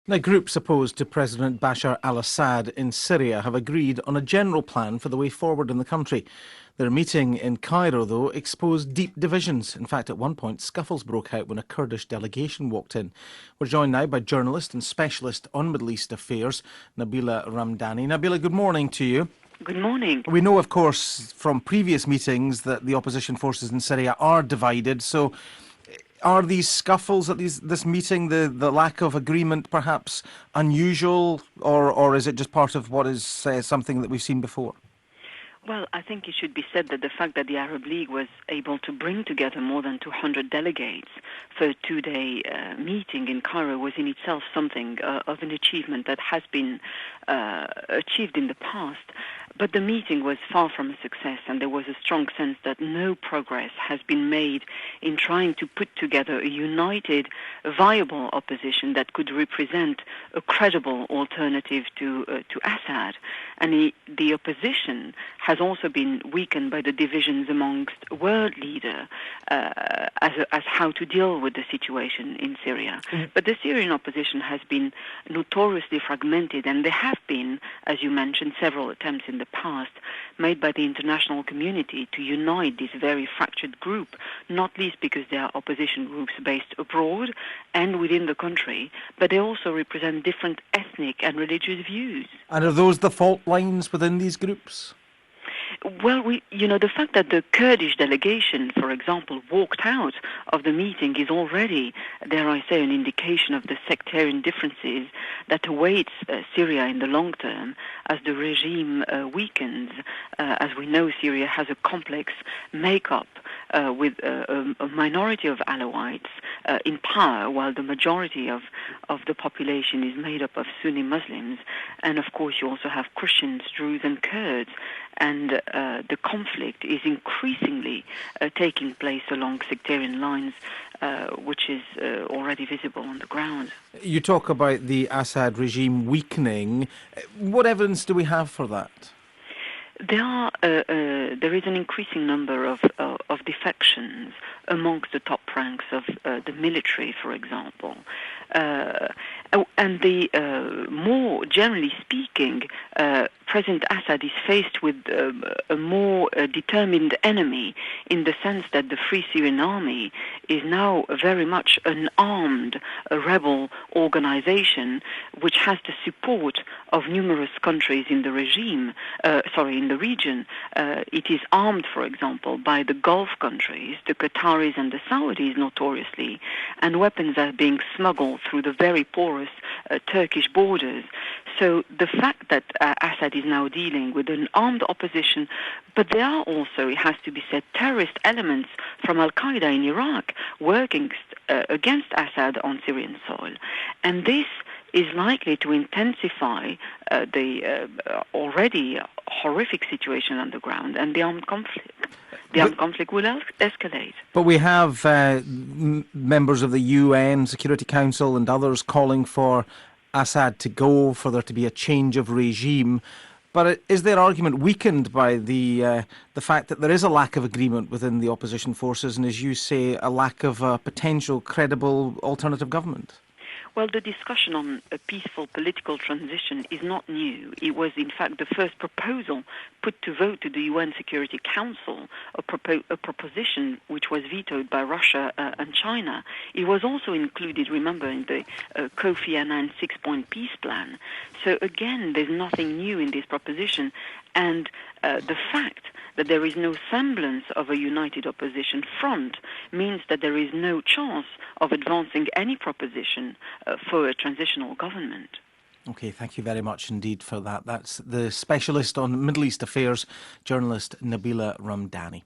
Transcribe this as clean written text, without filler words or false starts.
Now, groups opposed to President Bashar al-Assad in Syria have agreed on a general plan for the way forward in the country. Their meeting in Cairo, though, exposed deep divisions. In fact, at one point, scuffles broke out when a Kurdish delegation walked in. We're joined now by journalist and specialist on Middle East affairs, Nabila Ramdani. Nabila, good morning to you. Good morning. We know, of course, from previous meetings that the opposition forces in Syria are divided. So are these scuffles at this meeting, the lack of agreement, perhaps unusual, or is it just part of what is something that we've seen before? Well, I think it should be said that the fact that the Arab League was able to bring together more than 200 delegates for a two-day meeting in Cairo was in itself something of an achievement that has been achieved in the past. But the meeting was far from a success, and there was a strong sense that no progress has been made in trying to put together a united, viable opposition that could represent a credible alternative to Assad. And the opposition has also been weakened by the divisions amongst world leaders as how to deal with the situation in Syria. But the Syrian opposition has been notoriously fragmented, and there have been, as you mentioned, several attempts in the past made by the international community to unite this very fractured group, not least because they are opposition groups based abroad and within the country, but they also represent different ethnic and religious views. And are those the fault lines within these groups? Well, the fact that the Kurdish delegation, for example, walked out of the meeting is already, dare I say, an indication of the sectarian differences that awaits Syria in the long term as the regime weakens. As we know, Syria has a complex makeup with a minority of Alawites in power, while the majority of the population is made up of Sunni Muslims. And of course, you also have Christians, Druze, and Kurds. And the conflict is increasingly taking place along sectarian lines, which is already visible on the ground. You talk about the Assad regime weakening. What evidence do we have for that? There is an increasing number of defections amongst the top ranks of the military, for example. And more generally speaking, President Assad is faced with a more determined enemy in the sense that the Free Syrian Army is now very much an armed rebel organization which has the support of numerous countries in the region. It is armed, for example, by the Gulf countries, the Qataris and the Saudis notoriously, and weapons are being smuggled through the very porous Turkish borders. So the fact that Assad is now dealing with an armed opposition, but there are also, it has to be said, terrorist elements from al-Qaeda in Iraq working against Assad on Syrian soil. And this is likely to intensify the already horrific situation on the ground and the armed conflict. The armed conflict will escalate. But we have members of the UN, Security Council and others calling for Assad to go, for there to be a change of regime. But is their argument weakened by the fact that there is a lack of agreement within the opposition forces and, as you say, a lack of a potential credible alternative government? Well, the discussion on a peaceful political transition is not new. It was, in fact, the first proposal put to vote to the UN Security Council, a proposition which was vetoed by Russia and China. It was also included, remember, in the Kofi Annan six-point peace plan. So, again, there's nothing new in this proposition. And the fact that there is no semblance of a united opposition front means that there is no chance of advancing any proposition for a transitional government. Okay, thank you very much indeed for that. That's the specialist on Middle East affairs, journalist Nabila Ramdani.